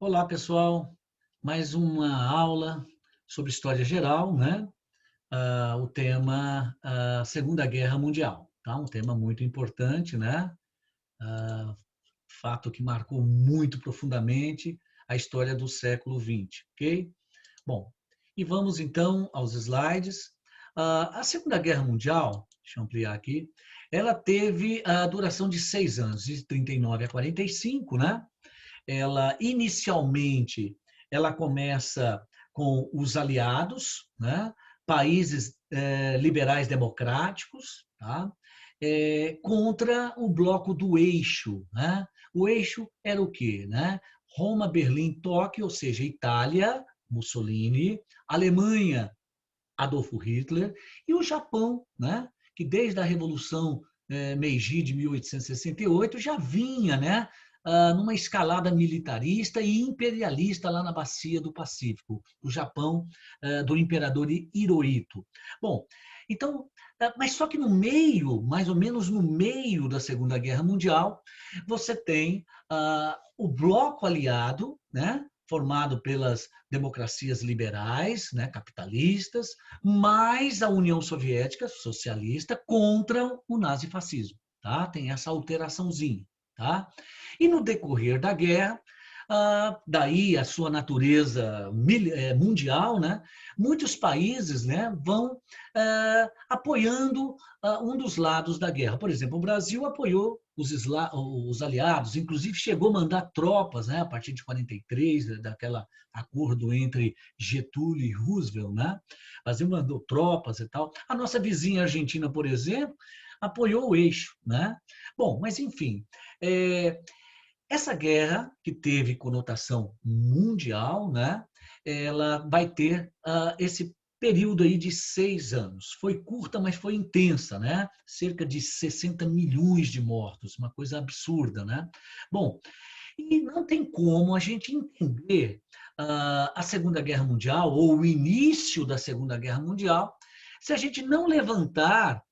Olá, pessoal. Mais uma aula sobre história geral, né? O tema Segunda Guerra Mundial, tá? Um tema muito importante, né? Ah, Fato que marcou muito profundamente a história do século XX, ok? Bom, e vamos então aos slides. A Segunda Guerra Mundial, deixa eu ampliar aqui, ela teve a duração de 6 anos, de 39 a 45, né? Ela inicialmente ela começa com os aliados, né? Países liberais democráticos, tá? Contra o bloco do eixo, né? O eixo era o quê, né? Roma, Berlim, Tóquio, ou seja, Itália, Mussolini, Alemanha, Adolfo Hitler, e o Japão, né? Que desde a Revolução Meiji de 1868 já vinha, né? Numa escalada militarista e imperialista lá na bacia do Pacífico, o Japão do imperador Hirohito. Bom, então, mas só que no meio, mais ou menos no meio da Segunda Guerra Mundial, você tem o bloco aliado, né? Formado pelas democracias liberais, né, capitalistas, mais a União Soviética socialista contra o nazifascismo, tá? Tem essa alteraçãozinha, tá? E no decorrer da guerra, daí a sua natureza mundial, né? Muitos países, né, vão apoiando um dos lados da guerra. Por exemplo, o Brasil apoiou os aliados, inclusive chegou a mandar tropas, né, a partir de 43, daquela acordo entre Getúlio e Roosevelt, né? O Brasil mandou tropas e tal. A nossa vizinha Argentina, por exemplo, apoiou o eixo, né? Bom, mas enfim, essa guerra, que teve conotação mundial, né, ela vai ter esse período aí de 6 anos. Foi curta, mas foi intensa, né? Cerca de 60 milhões de mortos, uma coisa absurda, né? Bom, e não tem como a gente entender a Segunda Guerra Mundial ou o início da Segunda Guerra Mundial se a gente não levantar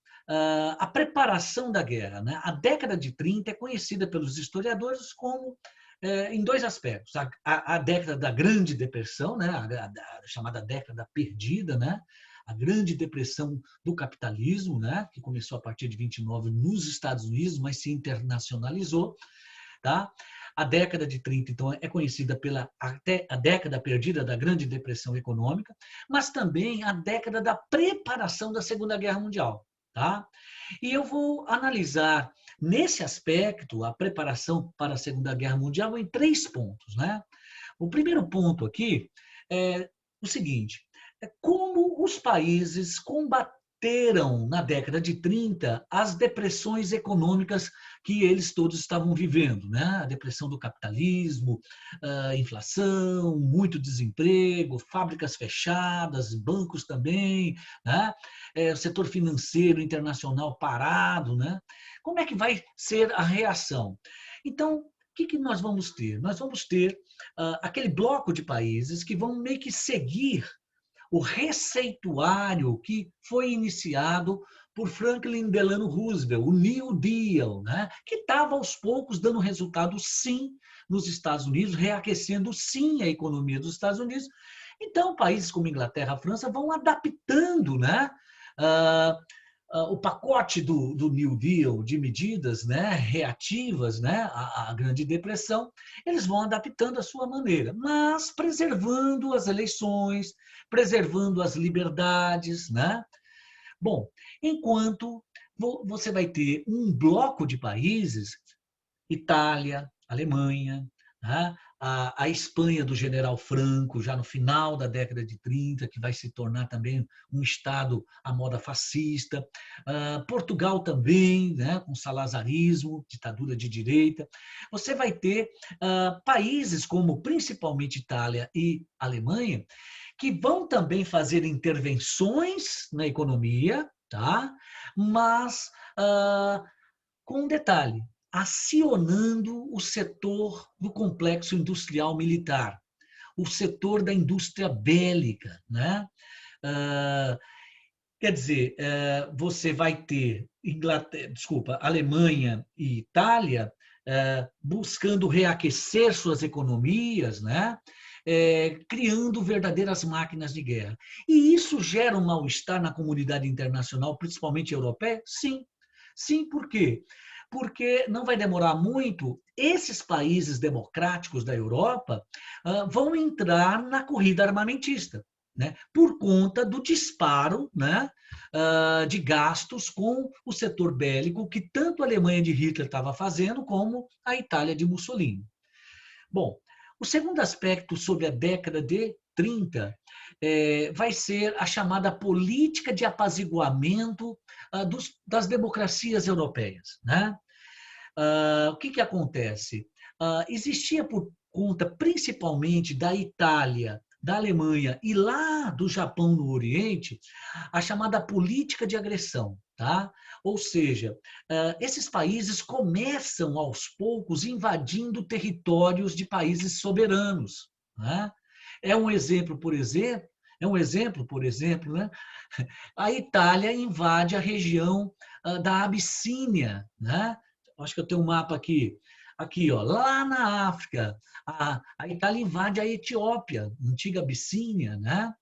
a preparação da guerra. Né? A década de 30 é conhecida pelos historiadores como em dois aspectos. A década da Grande Depressão, né? A chamada década perdida, né? A Grande Depressão do capitalismo, né? Que começou a partir de 29 nos Estados Unidos, mas se internacionalizou. Tá? A década de 30, então, é conhecida pela até a década perdida da Grande Depressão Econômica, mas também a década da preparação da Segunda Guerra Mundial. Tá? E eu vou analisar, nesse aspecto, a preparação para a Segunda Guerra Mundial em 3 pontos. Né? O primeiro ponto aqui é o seguinte: como os países combateram na década de 30 as depressões econômicas que eles todos estavam vivendo, né? A depressão do capitalismo, a inflação, muito desemprego, fábricas fechadas, bancos também, né? O setor financeiro internacional parado, né? Como é que vai ser a reação? Então, o que nós vamos ter? Nós vamos ter aquele bloco de países que vão meio que seguir o receituário que foi iniciado por Franklin Delano Roosevelt, o New Deal, né? Que estava aos poucos dando resultado, sim, nos Estados Unidos, reaquecendo, sim, a economia dos Estados Unidos. Então, países como Inglaterra, França vão adaptando, né? Uh, o pacote do New Deal de medidas, né, reativas, né, à Grande Depressão, eles vão adaptando à sua maneira, mas preservando as eleições, preservando as liberdades, né? Bom, enquanto você vai ter um bloco de países, Itália, Alemanha, né? A Espanha do general Franco, já no final da década de 30, que vai se tornar também um Estado à moda fascista. Portugal também, né? Com salazarismo, ditadura de direita. Você vai ter países como principalmente Itália e Alemanha, que vão também fazer intervenções na economia, tá? Mas com um detalhe: acionando o setor do complexo industrial militar, o setor da indústria bélica, né? Uh, Quer dizer, você vai ter Alemanha e Itália buscando reaquecer suas economias, né? Criando verdadeiras máquinas de guerra. E isso gera um mal-estar na comunidade internacional, principalmente europeia? Sim. Sim, por quê? Porque não vai demorar muito, esses países democráticos da Europa vão entrar na corrida armamentista, né? Por conta do disparo, né, de gastos com o setor bélico que tanto a Alemanha de Hitler estava fazendo, como a Itália de Mussolini. Bom, o segundo aspecto sobre a década de 30 vai ser a chamada política de apaziguamento das democracias europeias, né? O que acontece? Existia por conta principalmente da Itália, da Alemanha e lá do Japão no Oriente, a chamada política de agressão, tá? Ou seja, esses países começam aos poucos invadindo territórios de países soberanos, né? É um exemplo, por exemplo, né? A Itália invade a região da Abissínia, né? Acho que eu tenho um mapa aqui. Aqui, ó, lá na África, a Itália invade a Etiópia, antiga Abissínia, né?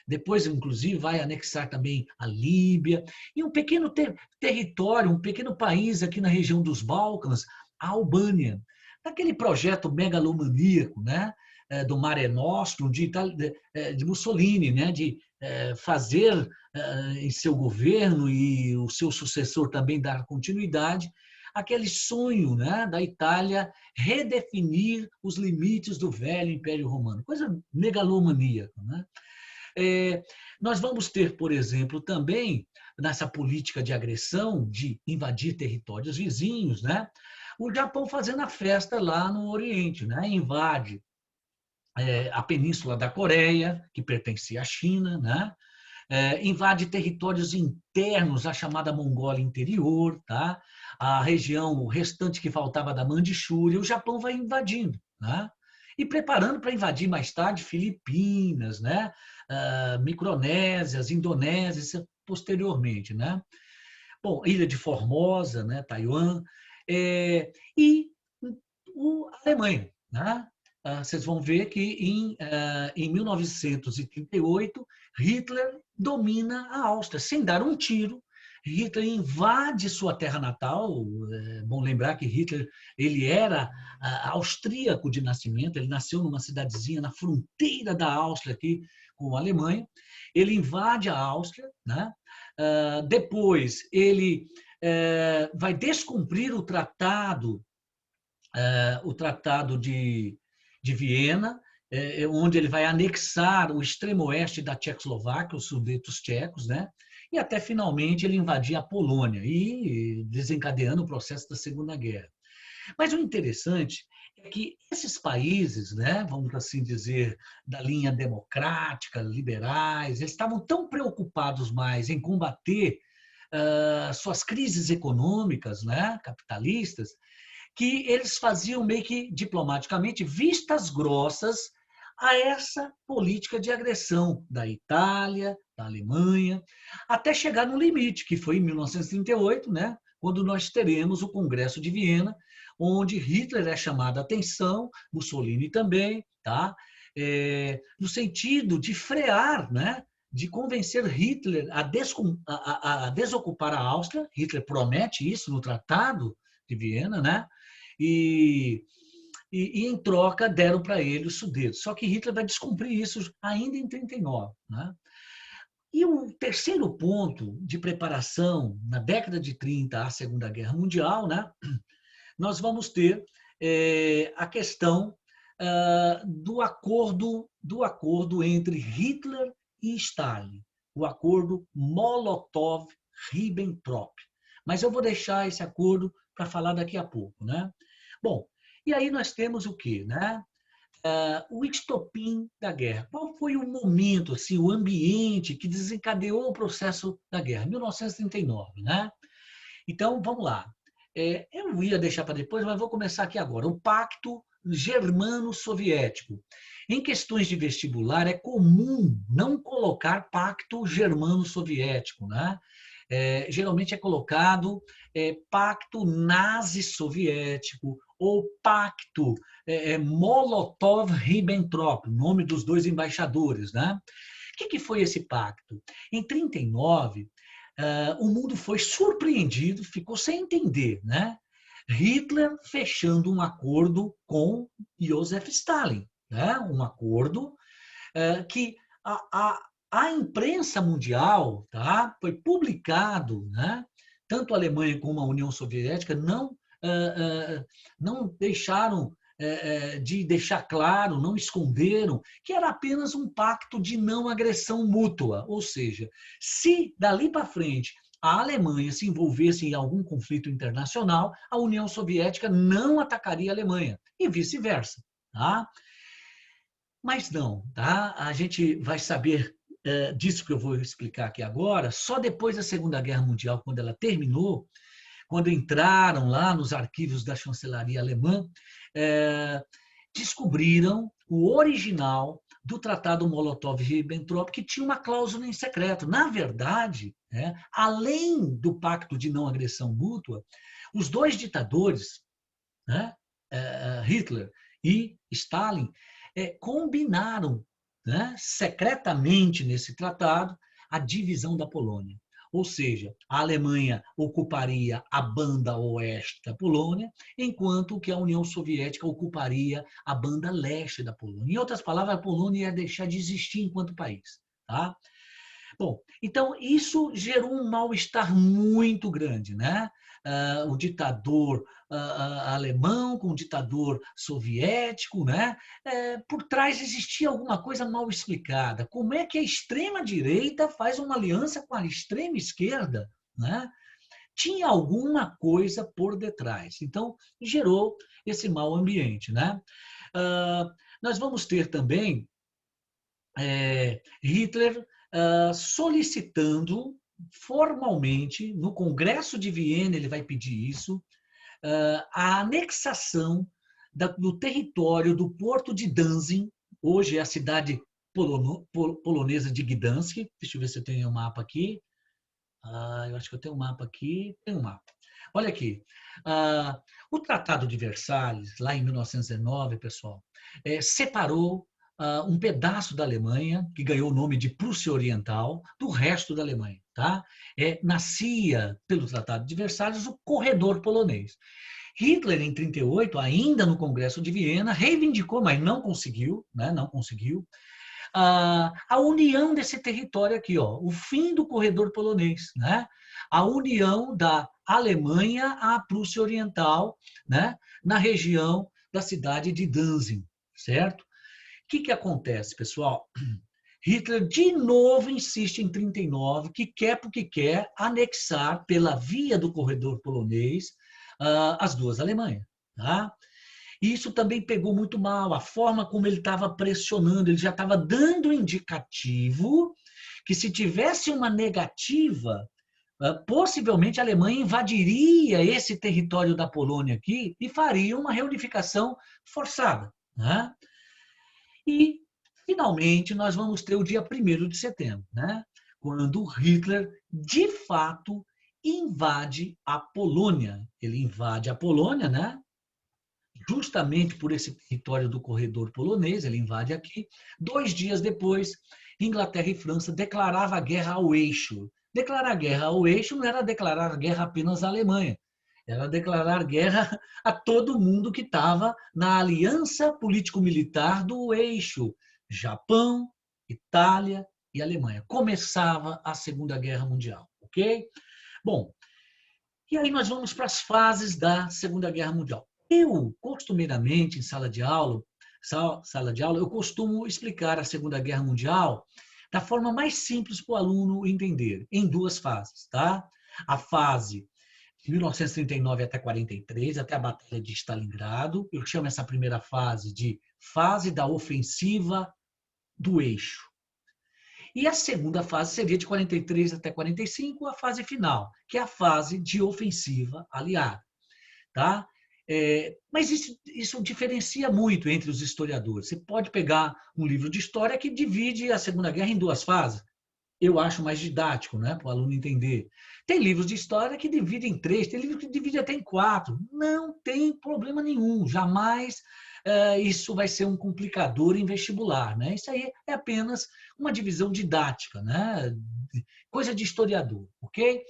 Depois, inclusive, vai anexar também a Líbia. E um pequeno território, um pequeno país aqui na região dos Balcãs, a Albânia. Daquele projeto megalomaníaco, né? Do Mare Nostrum, de Mussolini, né? De fazer em seu governo e o seu sucessor também dar continuidade aquele sonho, né, da Itália redefinir os limites do velho Império Romano, coisa megalomaníaca, né? Nós vamos ter, por exemplo, também nessa política de agressão, de invadir territórios vizinhos, né, o Japão fazendo a festa lá no Oriente, né, invade a Península da Coreia, que pertencia à China, né, invade territórios internos, a chamada Mongólia Interior, tá? A região, o restante que faltava da Mandichúria, o Japão vai invadindo, né? E preparando para invadir mais tarde Filipinas, né? Micronésias, Indonésias, posteriormente, né? Bom, Ilha de Formosa, né? Taiwan, e a Alemanha, né? Vocês vão ver que em 1938, Hitler domina a Áustria, sem dar um tiro. Hitler invade sua terra natal. É bom lembrar que Hitler ele era austríaco de nascimento, ele nasceu numa cidadezinha na fronteira da Áustria, aqui com a Alemanha. Ele invade a Áustria, né? Depois, ele vai descumprir o Tratado de Viena, onde ele vai anexar o extremo oeste da Tchecoslováquia, os Sudetos tchecos, né? E até finalmente ele invadir a Polônia e desencadeando o processo da Segunda Guerra. Mas o interessante é que esses países, né, vamos assim dizer, da linha democrática, liberais, eles estavam tão preocupados mais em combater suas crises econômicas, né, capitalistas, que eles faziam meio que diplomaticamente vistas grossas a essa política de agressão da Itália, da Alemanha, até chegar no limite, que foi em 1938, né, quando nós teremos o Congresso de Viena, onde Hitler é chamado a atenção, Mussolini também, tá? No sentido de frear, né, de convencer Hitler a desocupar a Áustria. Hitler promete isso no Tratado de Viena, né? E em troca deram para ele os Sudetos. Só que Hitler vai descumprir isso ainda em 39, né? E o terceiro ponto de preparação na década de 30 à Segunda Guerra Mundial, né? Nós vamos ter a questão do acordo entre Hitler e Stalin, o acordo Molotov-Ribbentrop. Mas eu vou deixar esse acordo para falar daqui a pouco, né? Bom, e aí nós temos o quê, né? O estopim da guerra. Qual foi o momento, assim, o ambiente que desencadeou o processo da guerra? 1939, né? Então, vamos lá. Eu ia deixar para depois, mas vou começar aqui agora. O Pacto Germano-Soviético. Em questões de vestibular, é comum não colocar Pacto Germano-Soviético, né? Geralmente é colocado Pacto Nazi-Soviético o Pacto Molotov-Ribbentrop, o nome dos dois embaixadores, né? O que foi esse pacto? Em 1939, o mundo foi surpreendido, ficou sem entender, né? Hitler fechando um acordo com Joseph Stalin, né? Um acordo que a imprensa mundial, tá? Foi publicado, né? Tanto a Alemanha como a União Soviética não deixaram de deixar claro, não esconderam que era apenas um pacto de não agressão mútua, ou seja, se dali para frente a Alemanha se envolvesse em algum conflito internacional, a União Soviética não atacaria a Alemanha e vice-versa, tá? Mas não, tá? A gente vai saber disso que eu vou explicar aqui agora, só depois da Segunda Guerra Mundial, quando ela terminou, quando entraram lá nos arquivos da chancelaria alemã, descobriram o original do Tratado Molotov-Ribbentrop, que tinha uma cláusula em secreto. Na verdade, além do pacto de não agressão mútua, os dois ditadores, né, Hitler e Stalin, combinaram, né, secretamente nesse tratado a divisão da Polônia. Ou seja, a Alemanha ocuparia a banda oeste da Polônia, enquanto que a União Soviética ocuparia a banda leste da Polônia. Em outras palavras, a Polônia ia deixar de existir enquanto país. Tá? Bom, então isso gerou um mal-estar muito grande, né? O ditador alemão com o ditador soviético, né? Por trás existia alguma coisa mal explicada. Como é que a extrema-direita faz uma aliança com a extrema-esquerda, né? Tinha alguma coisa por detrás. Então, gerou esse mau ambiente, né? Nós vamos ter também Hitler solicitando formalmente, no Congresso de Viena, ele vai pedir isso, a anexação do território do porto de Danzig, hoje é a cidade polonesa de Gdansk. Deixa eu ver se eu tenho um mapa aqui. Eu acho que eu tenho um mapa aqui. Tem um mapa. Olha aqui. O Tratado de Versalhes, lá em 1919, pessoal, separou um pedaço da Alemanha, que ganhou o nome de Prússia Oriental, do resto da Alemanha. Tá? Nascia, pelo Tratado de Versalhes, o corredor polonês. Hitler, em 1938, ainda no Congresso de Viena, reivindicou, mas não conseguiu, né? Não conseguiu, a união desse território aqui, ó, o fim do corredor polonês, né? A união da Alemanha à Prússia Oriental, né? Na região da cidade de Danzig, certo? O que acontece, pessoal? Hitler de novo insiste em 1939 que quer porque quer anexar pela via do corredor polonês as duas Alemanhas, tá? Isso também pegou muito mal, a forma como ele estava pressionando, ele já estava dando indicativo que se tivesse uma negativa, possivelmente a Alemanha invadiria esse território da Polônia aqui e faria uma reunificação forçada, né? E, finalmente, nós vamos ter o dia 1º de setembro, né? Quando Hitler, de fato, invade a Polônia. Ele invade a Polônia, né? Justamente por esse território do corredor polonês, ele invade aqui. 2 dias depois, Inglaterra e França declaravam a guerra ao eixo. Declarar guerra ao eixo não era declarar guerra apenas à Alemanha, era declarar guerra a todo mundo que estava na aliança político-militar do eixo. Japão, Itália e Alemanha. Começava a Segunda Guerra Mundial, ok? Bom, e aí nós vamos para as fases da Segunda Guerra Mundial. Eu, costumeiramente, em sala de aula, eu costumo explicar a Segunda Guerra Mundial da forma mais simples para o aluno entender, em 2 fases, tá? A fase de 1939 até 43, até a Batalha de Stalingrado. Eu chamo essa primeira fase de fase da ofensiva do eixo. E a segunda fase seria de 43 até 45, a fase final, que é a fase de ofensiva aliada. Tá? Mas isso diferencia muito entre os historiadores. Você pode pegar um livro de história que divide a Segunda Guerra em 2 fases. eu acho mais didático, né, para o aluno entender. Tem livros de história que dividem em 3, tem livro que divide até em 4. Não tem problema nenhum, jamais isso vai ser um complicador em vestibular, né? Isso aí é apenas uma divisão didática, né? Coisa de historiador, ok?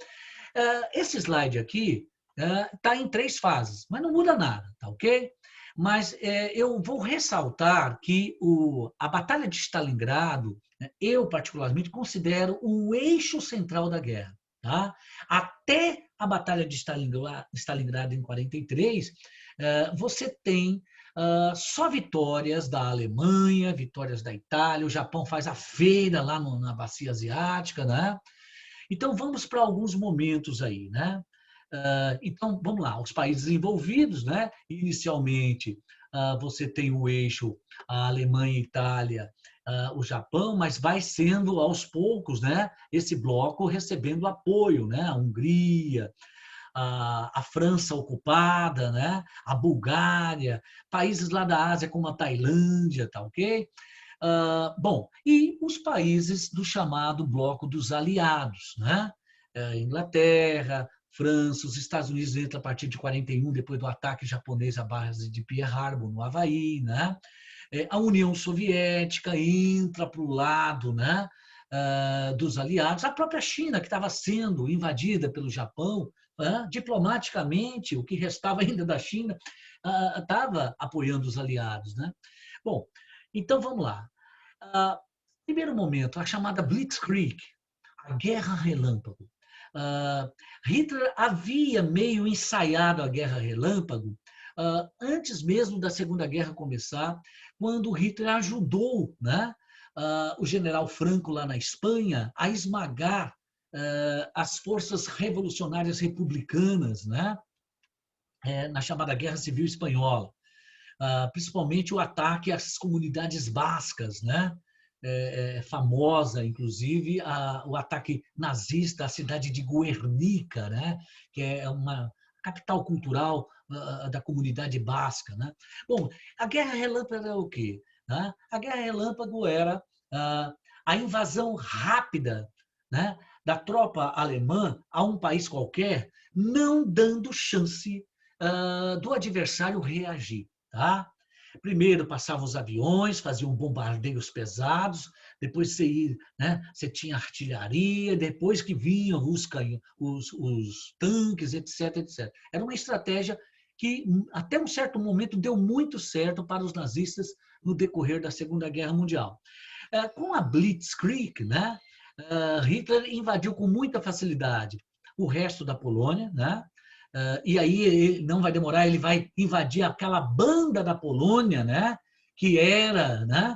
Esse slide aqui está em 3 fases, mas não muda nada, tá ok? Mas eu vou ressaltar que a Batalha de Stalingrado, né, eu particularmente considero o eixo central da guerra. Tá? Até a Batalha de Stalingrado em 43, você tem só vitórias da Alemanha, vitórias da Itália, o Japão faz a feira lá na Bacia Asiática, né? Então, vamos para alguns momentos aí, né? Então, vamos lá, os países envolvidos, né? Inicialmente, você tem o eixo a Alemanha, Itália, o Japão, mas vai sendo aos poucos, né? Esse bloco recebendo apoio, né? A Hungria, a França ocupada, né? A Bulgária, países lá da Ásia como a Tailândia, tá ok? Bom, e os países do chamado bloco dos aliados, né? Inglaterra, França, os Estados Unidos entram a partir de 41, depois do ataque japonês à base de Pearl Harbor, no Havaí, né? A União Soviética entra para o lado, né? Dos aliados, a própria China, que estava sendo invadida pelo Japão, diplomaticamente, o que restava ainda da China, estava apoiando os aliados, né? Bom, então vamos lá. Primeiro momento, a chamada Blitzkrieg, a Guerra Relâmpago. Hitler havia meio ensaiado a Guerra Relâmpago antes mesmo da Segunda Guerra começar, quando Hitler ajudou, né, o general Franco lá na Espanha a esmagar as forças revolucionárias republicanas, né, na chamada Guerra Civil Espanhola. Principalmente o ataque às comunidades bascas, né? Famosa, inclusive, o ataque nazista à cidade de Guernica, né? Que é uma capital cultural da comunidade basca. Né? Bom, a Guerra Relâmpago era o quê? Né? A Guerra Relâmpago era a invasão rápida, né, da tropa alemã a um país qualquer, não dando chance do adversário reagir. Tá? Primeiro passavam os aviões, faziam bombardeios pesados, depois você tinha artilharia, depois que vinham os tanques, etc, etc. Era uma estratégia que, até um certo momento, deu muito certo para os nazistas no decorrer da Segunda Guerra Mundial. Com a Blitzkrieg, né, Hitler invadiu com muita facilidade o resto da Polônia, né? E aí ele não vai demorar, ele vai invadir aquela banda da Polônia, né? Que era, né?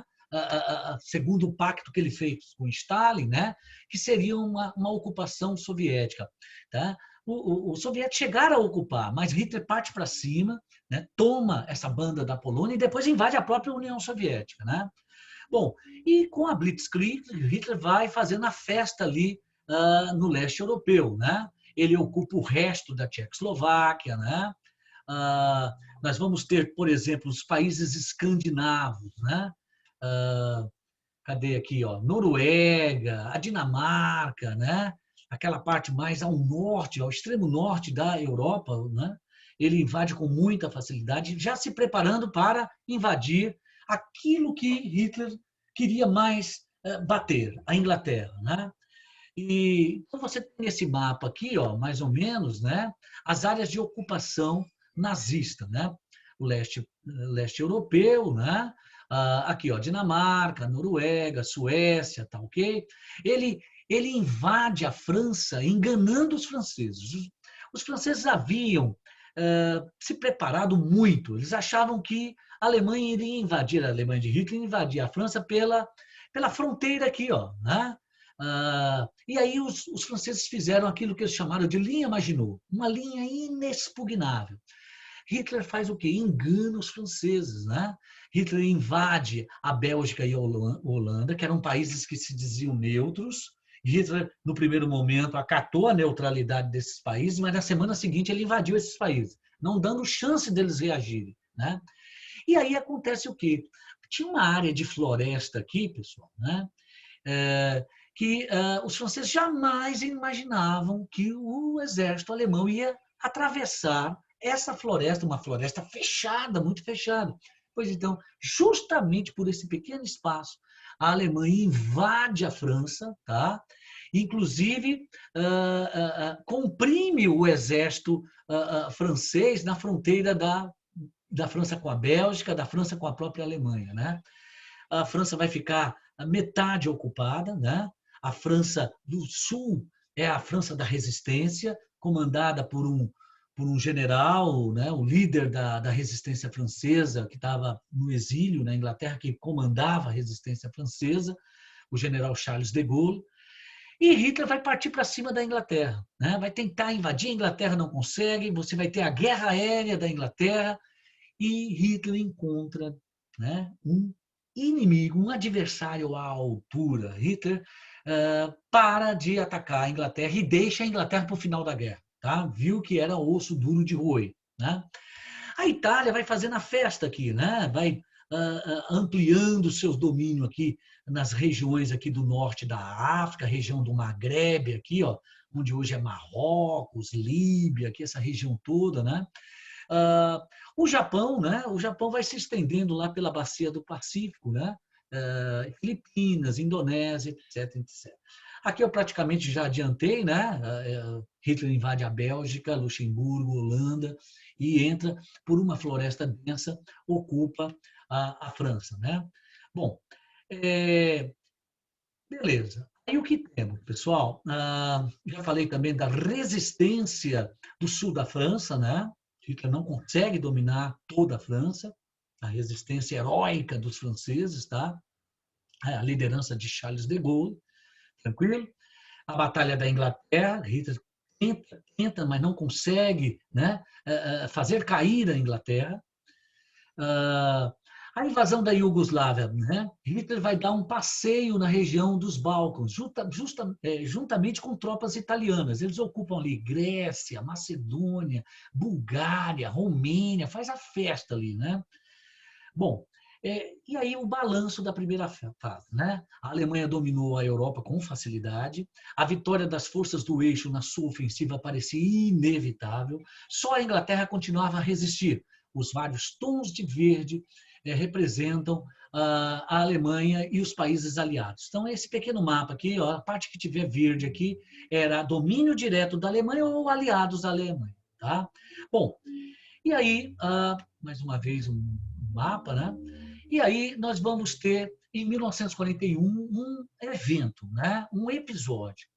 Segundo o pacto que ele fez com Stalin, né? Que seria uma ocupação soviética, tá? Os soviéticos chegaram a ocupar, mas Hitler parte para cima, né? Toma essa banda da Polônia e depois invade a própria União Soviética, né? Bom, e com a Blitzkrieg, Hitler vai fazendo a festa ali no leste europeu, né? Ele ocupa o resto da Tchecoslováquia, né? Nós vamos ter, por exemplo, os países escandinavos, né? Cadê aqui, ó? Noruega, a Dinamarca, né? Aquela parte mais ao norte, ao extremo norte da Europa, né? Ele invade com muita facilidade, já se preparando para invadir aquilo que Hitler queria mais bater, a Inglaterra, né? E então você tem esse mapa aqui, ó, mais ou menos, né? As áreas de ocupação nazista, né? O leste europeu, né? Aqui, ó, Dinamarca, Noruega, Suécia, tá ok? Ele invade a França enganando os franceses. Os franceses haviam se preparado muito. Eles achavam que a Alemanha iria invadir, a Alemanha de Hitler invadir a França pela fronteira aqui, ó, né? E aí os franceses fizeram aquilo que eles chamaram de linha Maginot, uma linha inexpugnável. Hitler faz o quê? Engana os franceses, né? Hitler invade a Bélgica e a Holanda, que eram países que se diziam neutros. Hitler, no primeiro momento, acatou a neutralidade desses países, mas na semana seguinte ele invadiu esses países, não dando chance deles reagirem, né? E aí acontece o quê? Tinha uma área de floresta aqui, pessoal, né? que os franceses jamais imaginavam que o exército alemão ia atravessar essa floresta, uma floresta fechada, muito fechada. Pois então, justamente por esse pequeno espaço, a Alemanha invade a França, tá? Inclusive comprime o exército francês na fronteira da França com a Bélgica, da França com a própria Alemanha, né? A França vai ficar a metade ocupada, né? A França do Sul é a França da resistência, comandada por um general, né? O líder da resistência francesa, que estava no exílio na Inglaterra, que comandava a resistência francesa, o general Charles de Gaulle. E Hitler vai partir para cima da Inglaterra, né? Vai tentar invadir a Inglaterra, não consegue, você vai ter a guerra aérea da Inglaterra, e Hitler encontra, né, um inimigo, um adversário à altura. Hitler para de atacar a Inglaterra e deixa a Inglaterra para o final da guerra. Tá? Viu que era osso duro de roer. Né? A Itália vai fazendo a festa aqui, né? Vai ampliando seus domínios aqui nas regiões aqui do norte da África, região do Maghreb aqui, ó, onde hoje é Marrocos, Líbia, aqui essa região toda, né? O Japão, né? O Japão vai se estendendo lá pela bacia do Pacífico, né? Filipinas, Indonésia, etc, etc. Aqui eu praticamente já adiantei, né? Hitler invade a Bélgica, Luxemburgo, Holanda e entra por uma floresta densa, ocupa a França, né? Bom, beleza. Aí o que temos, pessoal? Já falei também da resistência do sul da França, né? Hitler não consegue dominar toda a França, a resistência heróica dos franceses, tá? A liderança de Charles de Gaulle, tranquilo? A Batalha da Inglaterra, Hitler tenta, mas não consegue, né, fazer cair a Inglaterra. A invasão da Iugoslávia, né? Hitler vai dar um passeio na região dos Balcãs, juntamente com tropas italianas. Eles ocupam ali Grécia, Macedônia, Bulgária, Romênia, faz a festa ali, né? Bom, e aí o balanço da primeira fase, né? A Alemanha dominou a Europa com facilidade, a vitória das forças do eixo na sua ofensiva parecia inevitável, só a Inglaterra continuava a resistir. Os vários tons de verde representam a Alemanha e os países aliados. Então, esse pequeno mapa aqui, ó, a parte que tiver verde aqui, era domínio direto da Alemanha ou aliados da Alemanha. Tá? Bom, e aí, mais uma vez, um mapa, né? E aí nós vamos ter, em 1941, um evento, né? Um episódio.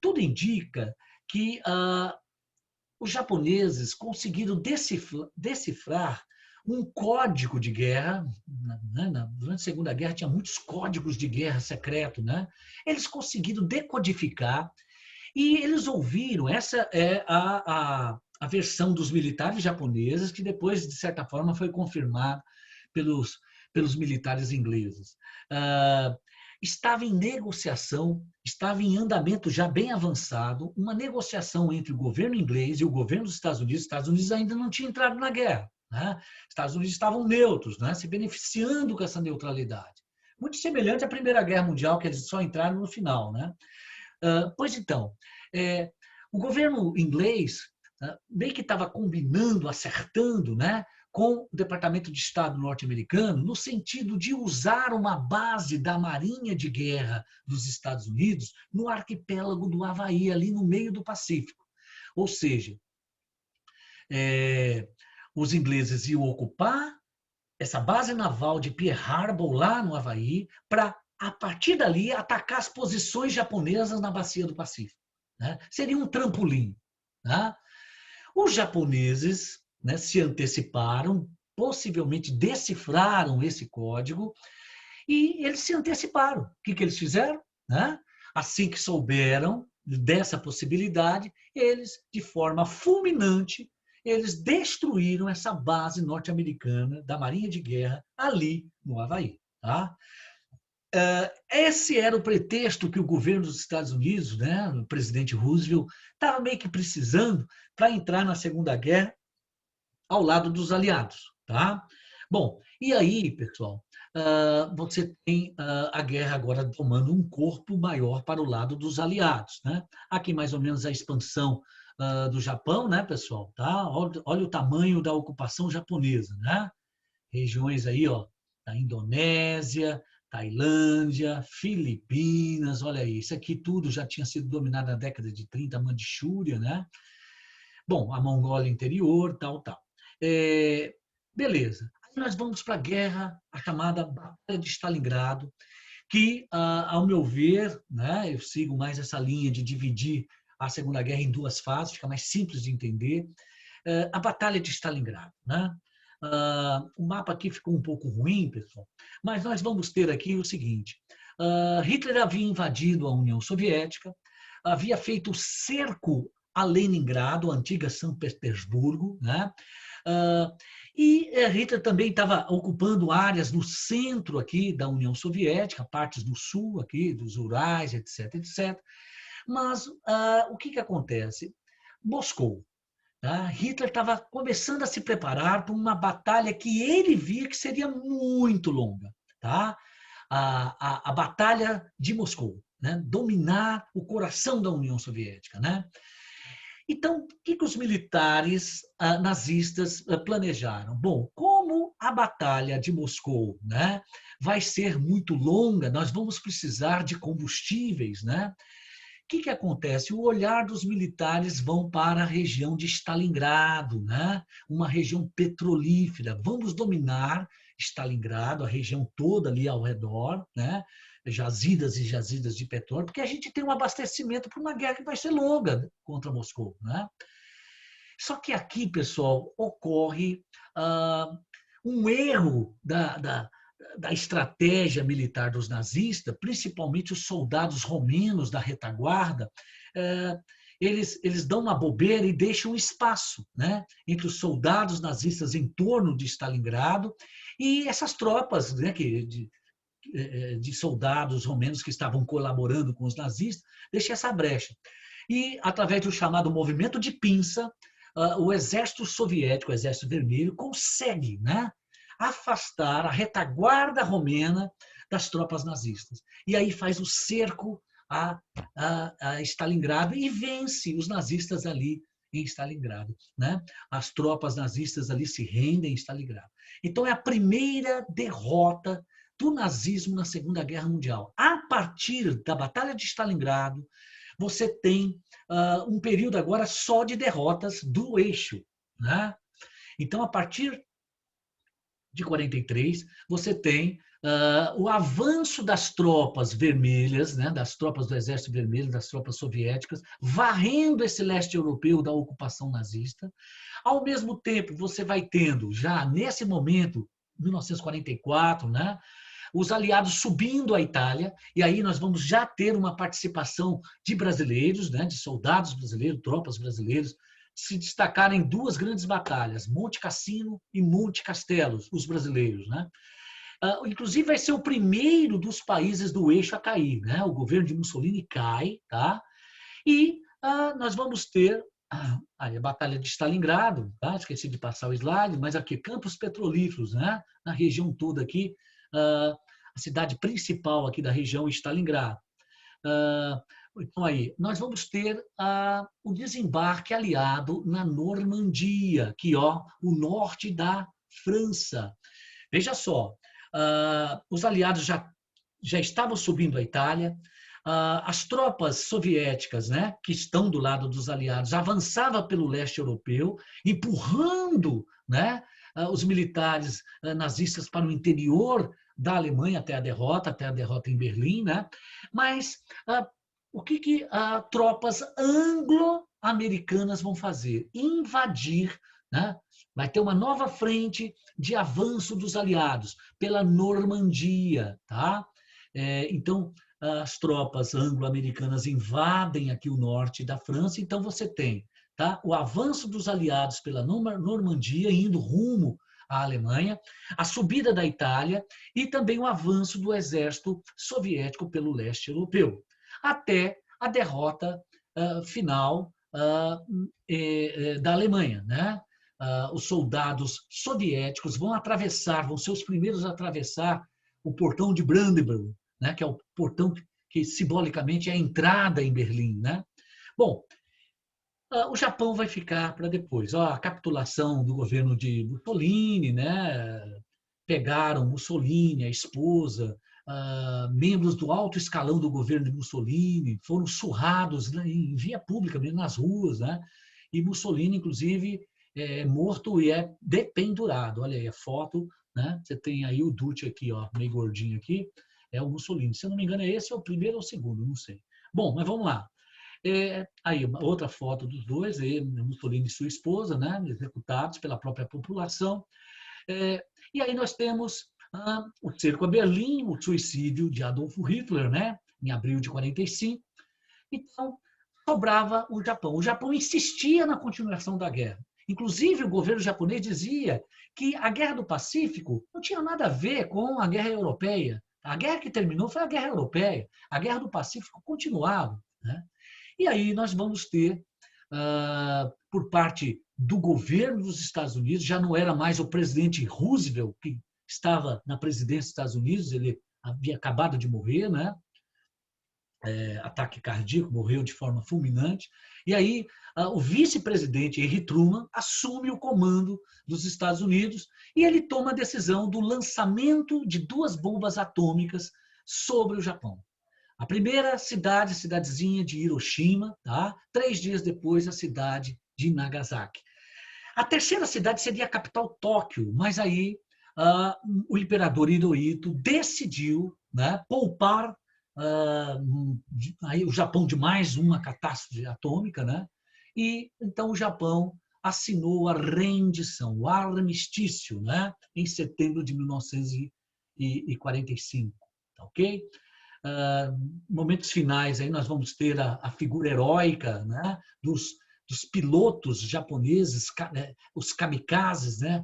Tudo indica que os japoneses conseguiram decifrar um código de guerra. Durante a Segunda Guerra tinha muitos códigos de guerra secreto, né? Eles conseguiram decodificar e eles ouviram, essa é a versão dos militares japoneses, que depois, de certa forma, foi confirmada pelos militares ingleses. Estava em negociação, estava em andamento já bem avançado, uma negociação entre o governo inglês e o governo dos Estados Unidos. Os Estados Unidos ainda não tinham entrado na guerra. Né? Os Estados Unidos estavam neutros, né? Se beneficiando com essa neutralidade. Muito semelhante à Primeira Guerra Mundial, que eles só entraram no final. Né? Pois então, o governo inglês meio que estava combinando, acertando, né, com o Departamento de Estado norte-americano, no sentido de usar uma base da Marinha de Guerra dos Estados Unidos no arquipélago do Havaí, ali no meio do Pacífico. Ou seja, os ingleses iam ocupar essa base naval de Pearl Harbor lá no Havaí para, a partir dali, atacar as posições japonesas na bacia do Pacífico. Né? Seria um trampolim. Né? Os japoneses, né, se anteciparam, possivelmente decifraram esse código e eles se anteciparam. O que eles fizeram? Né? Assim que souberam dessa possibilidade, eles, de forma fulminante, eles destruíram essa base norte-americana da Marinha de Guerra ali no Havaí. Tá? Esse era o pretexto que o governo dos Estados Unidos, né, o presidente Roosevelt, estava meio que precisando para entrar na Segunda Guerra ao lado dos aliados. Tá? Bom, e aí, pessoal, você tem a guerra agora tomando um corpo maior para o lado dos aliados, né? Aqui mais ou menos a expansão do Japão, né, pessoal? Tá? Olha o tamanho da ocupação japonesa, né? Regiões aí, ó, da Indonésia, Tailândia, Filipinas, olha aí, isso aqui tudo já tinha sido dominado na década de 30, a Manchúria, né? Bom, a Mongólia Interior, tal, tal. Beleza. Aí nós vamos para a guerra, a chamada Batalha de Stalingrado, que, ao meu ver, né, eu sigo mais essa linha de dividir a Segunda Guerra em duas fases, fica mais simples de entender. A Batalha de Stalingrado, né? O mapa aqui ficou um pouco ruim, pessoal, mas nós vamos ter aqui o seguinte: Hitler havia invadido a União Soviética, havia feito cerco a Leningrado, a antiga São Petersburgo, né? E Hitler também estava ocupando áreas no centro aqui da União Soviética, partes do sul aqui, dos Urais, etc, etc. Mas o que acontece? Moscou. Tá? Hitler estava começando a se preparar para uma batalha que ele via que seria muito longa. Tá? A Batalha de Moscou, né? Dominar o coração da União Soviética. Né? Então, o que os militares nazistas planejaram? Bom, como a Batalha de Moscou, né, vai ser muito longa, nós vamos precisar de combustíveis, né? O que acontece? O olhar dos militares vão para a região de Stalingrado, né? Uma região petrolífera. Vamos dominar Stalingrado, a região toda ali ao redor, né? Jazidas e jazidas de petróleo, porque a gente tem um abastecimento para uma guerra que vai ser longa contra Moscou. Né? Só que aqui, pessoal, ocorre um erro da estratégia militar dos nazistas, principalmente os soldados romenos da retaguarda. Eles dão uma bobeira e deixam um espaço, né, entre os soldados nazistas em torno de Stalingrado e essas tropas, né, de soldados romenos que estavam colaborando com os nazistas, deixa essa brecha. E, através do chamado movimento de pinça, o exército soviético, o exército vermelho, consegue, né, afastar a retaguarda romena das tropas nazistas. E aí faz o cerco a Stalingrado e vence os nazistas ali em Stalingrado. Né? As tropas nazistas ali se rendem em Stalingrado. Então, é a primeira derrota do nazismo na Segunda Guerra Mundial. A partir da Batalha de Stalingrado, você tem um período agora só de derrotas do eixo. Né? Então, a partir de 43, você tem o avanço das tropas vermelhas, né, das tropas do Exército Vermelho, das tropas soviéticas, varrendo esse leste europeu da ocupação nazista. Ao mesmo tempo, você vai tendo, já nesse momento, 1944, né, os aliados subindo a Itália, e aí nós vamos já ter uma participação de brasileiros, né, de soldados brasileiros, tropas brasileiras, se destacaram em duas grandes batalhas, Monte Cassino e Monte Castelo, os brasileiros. Né? Inclusive, vai ser o primeiro dos países do eixo a cair. Né? O governo de Mussolini cai, tá? E nós vamos ter a Batalha de Stalingrado, tá? Esqueci de passar o slide, mas aqui, campos petrolíferos, né? Na região toda aqui, a cidade principal aqui da região, Stalingrado. Então, aí, nós vamos ter o desembarque aliado na Normandia, que ó, o norte da França. Veja só, os aliados já estavam subindo a Itália, as tropas soviéticas, né, que estão do lado dos aliados, avançavam pelo leste europeu, empurrando, né, os militares nazistas para o interior da Alemanha até a derrota em Berlim. Né? Mas o que tropas anglo-americanas vão fazer? Invadir, né? Vai ter uma nova frente de avanço dos aliados pela Normandia. Tá? Então, as tropas anglo-americanas invadem aqui o norte da França, então você tem, tá, o avanço dos aliados pela Normandia, indo rumo à Alemanha, a subida da Itália e também o avanço do exército soviético pelo leste europeu, até a derrota final da Alemanha. Né? os soldados soviéticos vão ser os primeiros a atravessar o portão de Brandenburg, né, que é o portão que simbolicamente é a entrada em Berlim, né? Bom, o Japão vai ficar para depois. A capitulação do governo de Mussolini, né? Pegaram Mussolini, a esposa, membros do alto escalão do governo de Mussolini, foram surrados, né, em via pública, mesmo nas ruas, né? E Mussolini, inclusive, é morto e é dependurado. Olha aí a foto, né? Você tem aí o Duce aqui, ó, meio gordinho aqui, é o Mussolini. Se eu não me engano, é esse, é o primeiro ou o segundo, não sei. Bom, mas vamos lá. Aí, outra foto dos dois, Mussolini e sua esposa, né, executados pela própria população. E aí nós temos o cerco a Berlim, o suicídio de Adolf Hitler, né, em abril de 45. Então, sobrava o Japão. O Japão insistia na continuação da guerra. Inclusive, o governo japonês dizia que a Guerra do Pacífico não tinha nada a ver com a Guerra Europeia. A guerra que terminou foi a Guerra Europeia. A Guerra do Pacífico continuava, né? E aí nós vamos ter, por parte do governo dos Estados Unidos, já não era mais o presidente Roosevelt que estava na presidência dos Estados Unidos, ele havia acabado de morrer, né? Ataque cardíaco, morreu de forma fulminante. E aí o vice-presidente Henry Truman assume o comando dos Estados Unidos e ele toma a decisão do lançamento de 2 bombas atômicas sobre o Japão. A primeira cidade, cidadezinha de Hiroshima, tá? 3 dias depois, a cidade de Nagasaki. A terceira cidade seria a capital Tóquio, mas aí o imperador Hirohito decidiu, né, poupar aí o Japão de mais uma catástrofe atômica, né? E então o Japão assinou a rendição, o armistício, né, em setembro de 1945, tá ok? Momentos finais, aí nós vamos ter a figura heróica, né, dos pilotos japoneses, os kamikazes, né,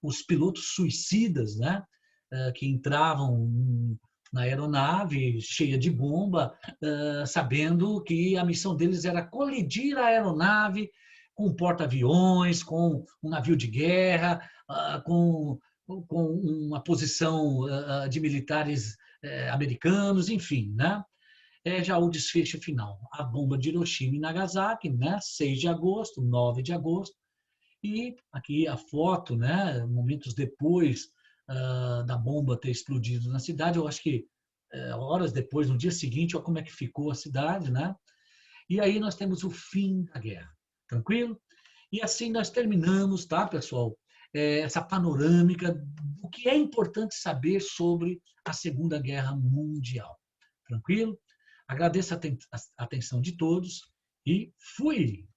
os pilotos suicidas, né, que entravam na aeronave cheia de bomba, sabendo que a missão deles era colidir a aeronave com um porta-aviões, com um navio de guerra, com uma posição de militares americanos, enfim, né? Já o desfecho final. A bomba de Hiroshima e Nagasaki, né? 6 de agosto, 9 de agosto. E aqui a foto, né? Momentos depois da bomba ter explodido na cidade, eu acho que horas depois, no dia seguinte, olha como é que ficou a cidade, né? E aí nós temos o fim da guerra. Tranquilo? E assim nós terminamos, tá, pessoal? Essa panorâmica do que é importante saber sobre a Segunda Guerra Mundial. Tranquilo? Agradeço a atenção de todos e fui!